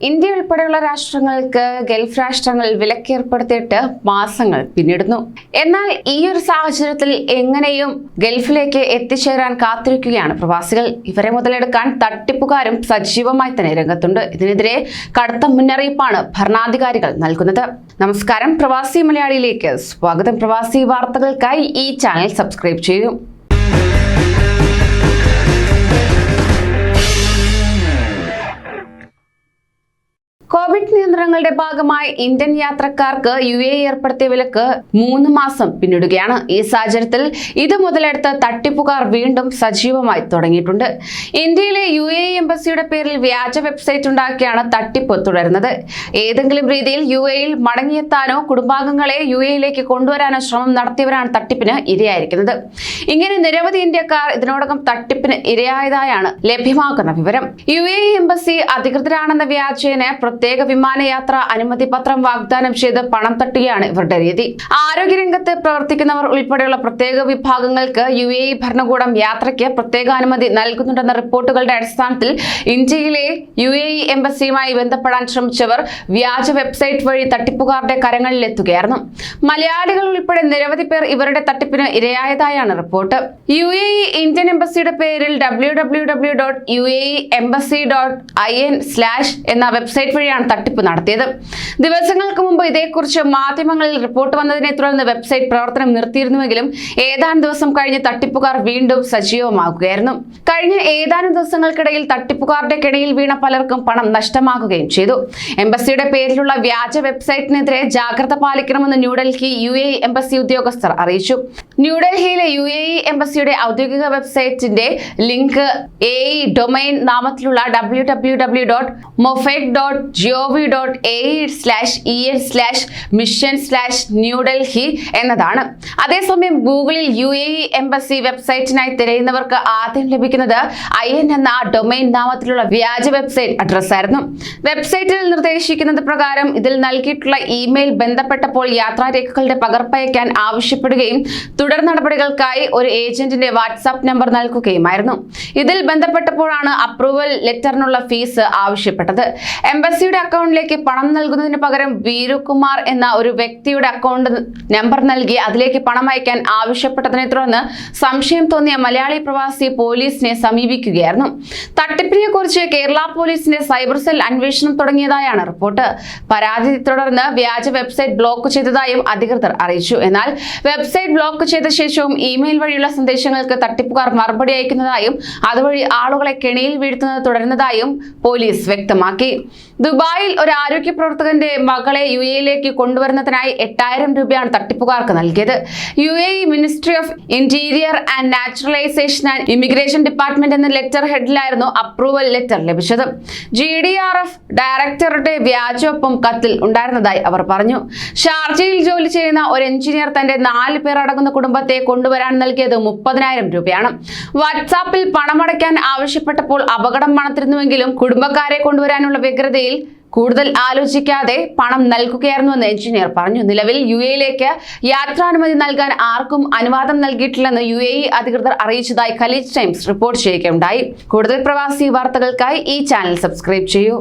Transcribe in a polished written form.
India ഉൾപ്പെടെയുള്ള രാഷ്ട്രങ്ങൾക്ക് Gulf രാഷ്ട്രങ്ങളിൽ വിലക്കേർപ്പെടുത്തിയിട്ട് മാസങ്ങൾ പിന്നിടുന്നു. എന്നാൽ ഈ ഒരു സാഹചര്യത്തിൽ എങ്ങനെയും ഗൾഫിലേക്ക് എത്തിച്ചേരാൻ കാത്തിരിക്കുകയാണ് പ്രവാസികൾ. ഇവരെ മുതലെടുക്കാൻ തട്ടിപ്പുകാരും സജീവമായി തന്നെ രംഗത്തുണ്ട്. ഇതിനെതിരെ കടുത്ത മുന്നറിയിപ്പാണ് ഭരണാധികാരികൾ നൽകുന്നത്. നമസ്കാരം, പ്രവാസി മലയാളിയിലേക്ക് സ്വാഗതം. പ്രവാസി വാർത്തകൾക്കായി ഈ ചാനൽ സബ്സ്ക്രൈബ് ചെയ്യൂ. കോവിഡ് നിയന്ത്രണങ്ങളുടെ ഭാഗമായി ഇന്ത്യൻ യാത്രക്കാർക്ക് UAE ഏർപ്പെടുത്തിയ വിലക്ക് 3 മാസം പിന്നിടുകയാണ്. ഈ സാഹചര്യത്തിൽ ഇത് മുതലെടുത്ത് തട്ടിപ്പുകാർ വീണ്ടും സജീവമായി തുടങ്ങിയിട്ടുണ്ട്. ഇന്ത്യയിലെ UAE എംബസിയുടെ പേരിൽ വ്യാജ വെബ്സൈറ്റ് ഉണ്ടാക്കിയാണ് തട്ടിപ്പ് തുടരുന്നത്. ഏതെങ്കിലും രീതിയിൽ UAEയിൽ മടങ്ങിയെത്താനോ കുടുംബാംഗങ്ങളെ UAEയിലേക്ക് കൊണ്ടുവരാനോ ശ്രമം നടത്തിയവരാണ് തട്ടിപ്പിന് ഇരയായിരിക്കുന്നത്. ഇങ്ങനെ നിരവധി ഇന്ത്യക്കാർ ഇതിനോടകം തട്ടിപ്പിന് ഇരയായതായാണ് ലഭ്യമാകുന്ന വിവരം. UAE എംബസി അധികൃതരാണെന്ന വ്യാജേന പ്രത്യേക വിമാനയാത്ര അനുമതി പത്രം വാഗ്ദാനം ചെയ്ത് പണം തട്ടുകയാണ് ഇവരുടെ രീതി. ആരോഗ്യരംഗത്ത് പ്രവർത്തിക്കുന്നവർ ഉൾപ്പെടെയുള്ള പ്രത്യേക വിഭാഗങ്ങൾക്ക് UAE ഭരണകൂടം യാത്രയ്ക്ക് പ്രത്യേക അനുമതി നൽകുന്നുണ്ടെന്ന റിപ്പോർട്ടുകളുടെ അടിസ്ഥാനത്തിൽ ഇന്ത്യയിലെ UAE എംബസിയുമായി ബന്ധപ്പെടാൻ ശ്രമിച്ചവർ വ്യാജ വെബ്സൈറ്റ് വഴി തട്ടിപ്പുകാരുടെ കരങ്ങളിലെത്തുകയായിരുന്നു. മലയാളികൾ ഉൾപ്പെടെ നിരവധി പേർ ഇവരുടെ തട്ടിപ്പിന് ഇരയായതായാണ് റിപ്പോർട്ട്. UAE ഇന്ത്യൻ എംബസിയുടെ പേരിൽ www.uaeembassy.in/ എന്ന വെബ്സൈറ്റ് വഴിയാണ് തട്ടിപ്പ് നടത്തിയത്. ദിവസങ്ങൾക്ക് മുമ്പ് ഇതേക്കുറിച്ച് മാധ്യമങ്ങളിൽ റിപ്പോർട്ട് വന്നതിനെ തുടർന്ന് വെബ്സൈറ്റ് പ്രവർത്തനം നിർത്തിയിരുന്നുവെങ്കിലും ഏതാനും ദിവസം കഴിഞ്ഞ് തട്ടിപ്പുകാർ വീണ്ടും സജീവമാകുകയായിരുന്നു. കഴിഞ്ഞ ഏതാനും ദിവസങ്ങൾക്കിടയിൽ തട്ടിപ്പുകാരുടെ കെണിയിൽ വീണ പലർക്കും പണം നഷ്ടമാകുകയും ചെയ്തു. എംബസിയുടെ പേരിലുള്ള വ്യാജ വെബ്സൈറ്റിനെതിരെ ജാഗ്രത പാലിക്കണമെന്ന് ന്യൂഡൽഹി UAE എംബസി ഉദ്യോഗസ്ഥർ അറിയിച്ചു. ന്യൂഡൽഹിയിലെ UAE എംബസിയുടെ ഔദ്യോഗിക വെബ്സൈറ്റിന്റെ ലിങ്ക് AE ഡൊമൈൻ നാമത്തിലുള്ള www.mofec.gov.ae/en/mission/newdelhi എന്നതാണ്. അതേസമയം ഗൂഗിളിൽ UAE എംബസി വെബ്സൈറ്റിനായി തിരയുന്നവർക്ക് ആദ്യം ലഭിക്കുന്നത് IN എന്ന ഡൊമൈൻ നാമത്തിലുള്ള വ്യാജ വെബ്സൈറ്റ് അഡ്രസ് ആയിരുന്നു. വെബ്സൈറ്റിൽ നിർദ്ദേശിക്കുന്നത് പ്രകാരം ഇതിൽ നൽകിയിട്ടുള്ള ഇമെയിൽ ബന്ധപ്പെട്ടപ്പോൾ യാത്രാരേഖകളുടെ പകർപ്പയക്കാൻ ആവശ്യപ്പെടുകയും തുടർ നടപടികൾക്കായി ഒരു ഏജന്റിന്റെ വാട്സാപ്പ് നമ്പർ നൽകുകയുമായിരുന്നു. ഇതിൽ ബന്ധപ്പെട്ടപ്പോഴാണ് അപ്രൂവൽ ലെറ്ററിനുള്ള ഫീസ് ആവശ്യപ്പെട്ടത്. എംബസിയുടെ അക്കൗണ്ടിലേക്ക് പണം നൽകുന്നതിന് പകരം വീരുകുമാർ എന്ന ഒരു വ്യക്തിയുടെ അക്കൗണ്ട് നമ്പർ നൽകി അതിലേക്ക് പണം അയക്കാൻ ആവശ്യപ്പെട്ടതിനെ തുടർന്ന് സംശയം തോന്നിയ മലയാളി പ്രവാസി പോലീസിനെ സമീപിക്കുകയായിരുന്നു. തട്ടിപ്പിനെ കുറിച്ച് കേരള പോലീസിന്റെ സൈബർ സെൽ അന്വേഷണം തുടങ്ങിയതായാണ് റിപ്പോർട്ട്. പരാതി തുടർന്ന് വ്യാജ വെബ്സൈറ്റ് ബ്ലോക്ക് ചെയ്തതായും അധികൃതർ അറിയിച്ചു. എന്നാൽ വെബ്സൈറ്റ് ബ്ലോക്ക് ചെയ്ത ശേഷവും ഇമെയിൽ വഴിയുള്ള സന്ദേശങ്ങൾക്ക് തട്ടിപ്പുകാർ മറുപടി അയക്കുന്നതായും അതുവഴി ആളുകളെ കെണിയിൽ വീഴ്ത്തുന്നത് തുടരുന്നതായും പോലീസ് വ്യക്തമാക്കി. ദുബായിൽ ഒരു ആരോഗ്യ പ്രവർത്തകന്റെ മകളെ UAEയിലേക്ക് കൊണ്ടുവരുന്നതിനായി 8000 രൂപയാണ് തട്ടിപ്പുകാർക്ക് നൽകിയത്. UAE ministry of interior and naturalisation and immigration department എന്ന ലെറ്റർ ഹെഡിലായിരുന്നു അപ്രൂവൽ ലെറ്റർ ലഭിച്ചത്. GDRF ഡയറക്ടറുടെ വ്യാജൊപ്പം കത്തിൽ ഉണ്ടായിരുന്നതായി അവർ പറഞ്ഞു. ഷാർജയിൽ ജോലി ചെയ്യുന്ന ഒരു എഞ്ചിനീയർ തന്റെ 4 പേർ അടങ്ങുന്ന കുടുംബത്തെ കൊണ്ടുവരാൻ നൽകിയത് 30,000 രൂപയാണ്. വാട്സാപ്പിൽ പണമടയ്ക്കാൻ ആവശ്യപ്പെട്ടപ്പോൾ അപകടം മണത്തിരുന്നുവെങ്കിലും കുടുംബക്കാരെ കൊണ്ടുവരാനുള്ള വ്യഗ്രതയിൽ കൂടുതൽ ആലോചിക്കാതെ പണം നൽകുകയായിരുന്നുവെന്ന് എഞ്ചിനീയർ പറഞ്ഞു. നിലവിൽ UAEയിലേക്ക് യാത്രാനുമതി നൽകാൻ ആർക്കും അനുവാദം നൽകിയിട്ടില്ലെന്ന് UAE അധികൃതർ അറിയിച്ചതായി ഖലീജ് ടൈംസ് റിപ്പോർട്ട് ചെയ്യുകയുണ്ടായി. കൂടുതൽ പ്രവാസി വാർത്തകൾക്കായി ഈ ചാനൽ സബ്സ്ക്രൈബ് ചെയ്യൂ.